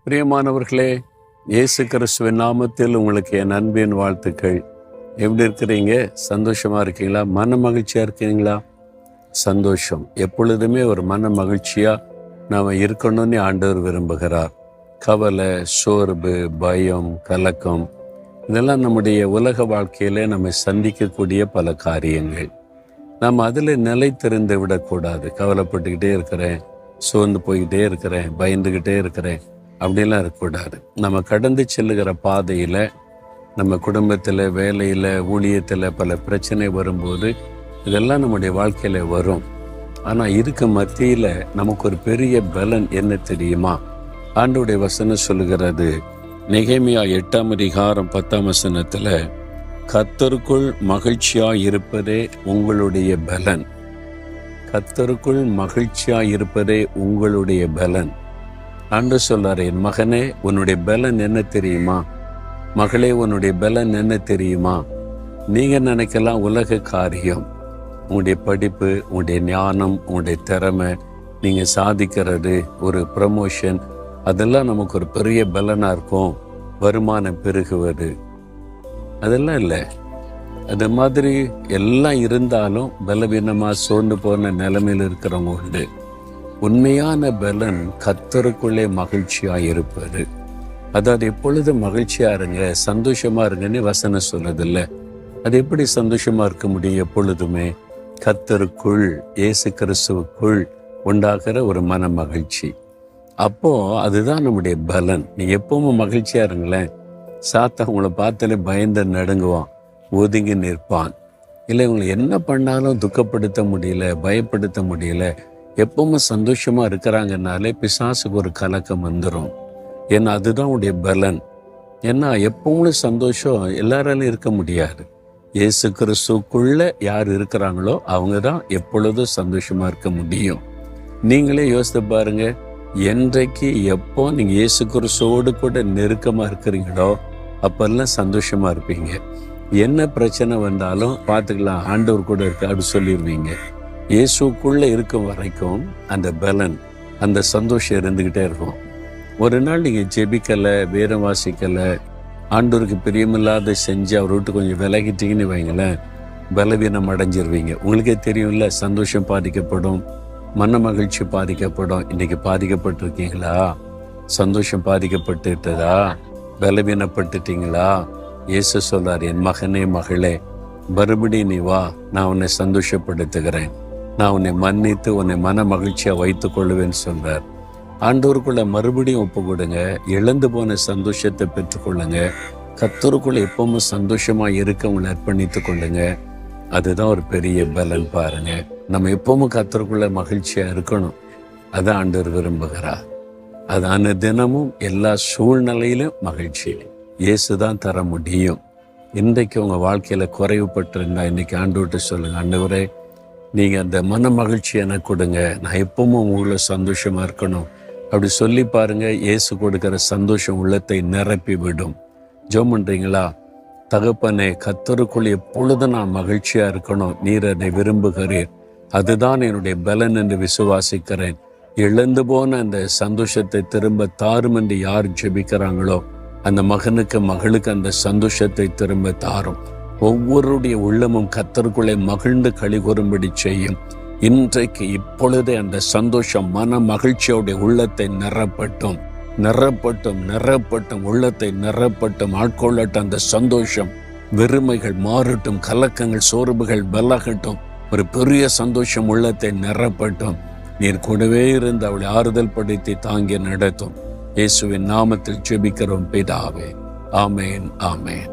பிரியமானவர்களே, இயேசு கிறிஸ்துவின் நாமத்தில் உங்களுக்கு என் அன்பின் வாழ்த்துக்கள். எப்படி இருக்கிறீங்க? சந்தோஷமா இருக்கீங்களா? மன மகிழ்ச்சியா இருக்கீங்களா? சந்தோஷம் எப்பொழுதுமே ஒரு மன மகிழ்ச்சியா நாம இருக்கணும்னு ஆண்டவர் விரும்புகிறார். கவலை, சோர்வு, பயம், கலக்கம் இதெல்லாம் நம்முடைய உலக வாழ்க்கையில நம்ம சந்திக்கக்கூடிய பல காரியங்கள். நாம் அதில் நிலைத்திருந்து விடக்கூடாது. கவலைப்பட்டுக்கிட்டே இருக்கிறேன், சோர்ந்து போய்கிட்டே இருக்கிறேன், பயந்துக்கிட்டே இருக்கிறேன் அப்படிலாம் இருக்கக்கூடாது. நம்ம கடந்து செல்லுகிற பாதையில், நம்ம குடும்பத்தில், வேலையில், ஊழியத்தில் பல பிரச்சனை வரும்போது இதெல்லாம் நம்முடைய வாழ்க்கையில் வரும். ஆனால் இருக்க மத்தியில் நமக்கு ஒரு பெரிய பலன் என்ன தெரியுமா? ஆண்டவருடைய வசனம் சொல்லுகிறது, நெகேமியா 8ஆம் அதிகாரம் 10ஆம் வசனத்தில், கர்த்தருக்குள் மகிழ்ச்சியாய் இருப்பதே உங்களுடைய பலன். கர்த்தருக்குள் மகிழ்ச்சியாய் இருப்பதே உங்களுடைய பலன். ஆண்டவர் சொல்றாரு, என் மகனே, உன்னுடைய பலன் என்ன தெரியுமா? மகளே, உன்னுடைய பலன் என்ன தெரியுமா? நீங்க நினைக்கலாம் உலக காரியம், உங்களுடைய படிப்பு, உங்களுடைய ஞானம், உங்களுடைய திறமை, நீங்க சாதிக்கிறது, ஒரு ப்ரமோஷன், அதெல்லாம் நமக்கு ஒரு பெரிய பலனா இருக்கும். வருமானம் பெருகுவது, அதெல்லாம் இல்லை. அது மாதிரி எல்லாம் இருந்தாலும் பலவீனமா சோர்ந்து போன நிலைமையில் இருக்கிறவங்க உண்டு. உண்மையான பலன் கர்த்தருக்குள்ளே மகிழ்ச்சியா இருப்பது. அதாவது எப்பொழுதும் மகிழ்ச்சியா இருங்க, சந்தோஷமா இருங்கன்னு வசனம் சொல்றதில்ல. அது எப்படி சந்தோஷமா இருக்க முடியும்? எப்பொழுதுமே கர்த்தருக்குள், இயேசு கிறிஸ்துவுக்குள் உண்டாகிற ஒரு மன மகிழ்ச்சி. அப்போ அதுதான் நம்முடைய பலன். நீ எப்பவும் மகிழ்ச்சியா இருங்களேன். சாத்தான் உங்களை பார்த்தாலே பயந்து நடுங்குவான், ஒதுங்கி நிற்பான். இல்லை, உங்களை என்ன பண்ணாலும் துக்கப்படுத்த முடியல, பயப்படுத்த முடியல, எப்பவுமே சந்தோஷமா இருக்கிறாங்கனாலே பிசாசுக்கு ஒரு கலக்கம் வந்துடும். ஏன்னா அதுதான் உடைய பலன். ஏன்னா எப்பவும் சந்தோஷம் எல்லாராலும் இருக்க முடியாது. இயேசு கிறிஸ்துக்குள்ள யார் இருக்கிறாங்களோ அவங்க தான் எப்பொழுதும் சந்தோஷமா இருக்க முடியும். நீங்களே யோசித்து பாருங்க, என்றைக்கு எப்போ நீங்க இயேசு கிறிஸ்துவோடு கூட நெருக்கமா இருக்கிறீங்களோ அப்பெல்லாம் சந்தோஷமா இருப்பீங்க. என்ன பிரச்சனை வந்தாலும் பார்த்துக்கலாம், ஆண்டவர் கூட இருக்கு அப்படி சொல்லிடுவீங்க. இயேசுக்குள்ள இருக்கும் வரைக்கும் அந்த பலன், அந்த சந்தோஷம் இருந்துகிட்டே இருக்கும். ஒரு நாள் நீங்க ஜெபிக்கலை, வேதம் வாசிக்கலை, ஆண்டவருக்கு பிரியமில்லாத செஞ்சு அவர் விட்டு கொஞ்சம் விலகிட்டீங்கன்னு வைங்களேன், பலவீனம் அடைஞ்சிருவீங்க. உங்களுக்கே தெரியும்ல, சந்தோஷம் பாதிக்கப்படும், மன மகிழ்ச்சி பாதிக்கப்படும். இன்னைக்கு பாதிக்கப்பட்டிருக்கீங்களா? சந்தோஷம் பாதிக்கப்பட்டுட்டதா? பலவீனப்பட்டுட்டீங்களா? இயேசு சொல்றார், என் மகனே, மகளே, மறுபடியும் நீ வா, நான் உன்னை சந்தோஷப்படுத்துகிறேன், நான் உன்னை மன்னித்து உன்னை மன மகிழ்ச்சியா வைத்துக் கொள்ளுவேன்னு சொல்றார். ஆண்டவருக்குள்ள மறுபடியும் ஒப்பு கொடுங்க, இழந்து போன சந்தோஷத்தை பெற்றுக்கொள்ளுங்க. கர்த்தருக்குள்ள எப்பவும் சந்தோஷமா இருக்க உங்களை அர்ப்பணித்துக் கொள்ளுங்க. அதுதான் ஒரு பெரிய பலன். பாருங்க, நம்ம எப்பவும் கர்த்தருக்குள்ள மகிழ்ச்சியா இருக்கணும். அதான் ஆண்டவர் விரும்புகிறார். அதான தினமும் எல்லா சூழ்நிலையிலும் மகிழ்ச்சி இயேசுதான் தர முடியும். இன்றைக்கு உங்க வாழ்க்கையில குறைவுபட்டிருந்தா இன்னைக்கு ஆண்டவர்கிட்ட சொல்லுங்க, ஆண்டவரே, நீங்க அந்த மன மகிழ்ச்சி எனக்கு கொடுங்க, நான் எப்பவும் உங்களை சந்தோஷமா இருக்கணும். அப்படி சொல்லி பாருங்க, இயேசு கொடுக்கிற சந்தோஷம் உள்ளத்தை நிரப்பி விடும். ஜெபம் பண்றீங்களா? தகப்பனே, கர்த்தருக்குள் எப்பொழுதும் நான் மகிழ்ச்சியா இருக்கணும், நீர் என்னை விரும்புகிறீர், அதுதான் என்னுடைய பலன் என்று விசுவாசிக்கிறேன். இழந்து போன அந்த சந்தோஷத்தை திரும்ப தாரும் என்று யார் ஜெபிக்கிறாங்களோ அந்த மகனுக்கு, மகளுக்கு அந்த சந்தோஷத்தை திரும்ப தாரும். ஒவ்வொருடைய உள்ளமும் கர்த்தருக்குள்ளே மகிழ்ந்து களிகூரும்படி செய்யும். இன்றைக்கு இப்பொழுதே அந்த சந்தோஷம் மன மகிழ்ச்சியோடைய உள்ளத்தை நிரப்பட்டும், நிரப்பட்டும், நிரப்பட்டும், உள்ளத்தை நிரப்பட்டும், ஆட்கொள்ளட்டும். அந்த சந்தோஷம், வெறுமைகள் மாறட்டும், கலக்கங்கள், சோர்வுகள் விலகட்டும். ஒரு பெரிய சந்தோஷம் உள்ளத்தை நிரப்பட்டும். நீர் கூடவே இருந்து அவளை ஆறுதல் படுத்தி தாங்கி நடத்தும். இயேசுவின் நாமத்தில் ஜெபிக்கிறோம் பிதாவே. ஆமேன், ஆமேன்.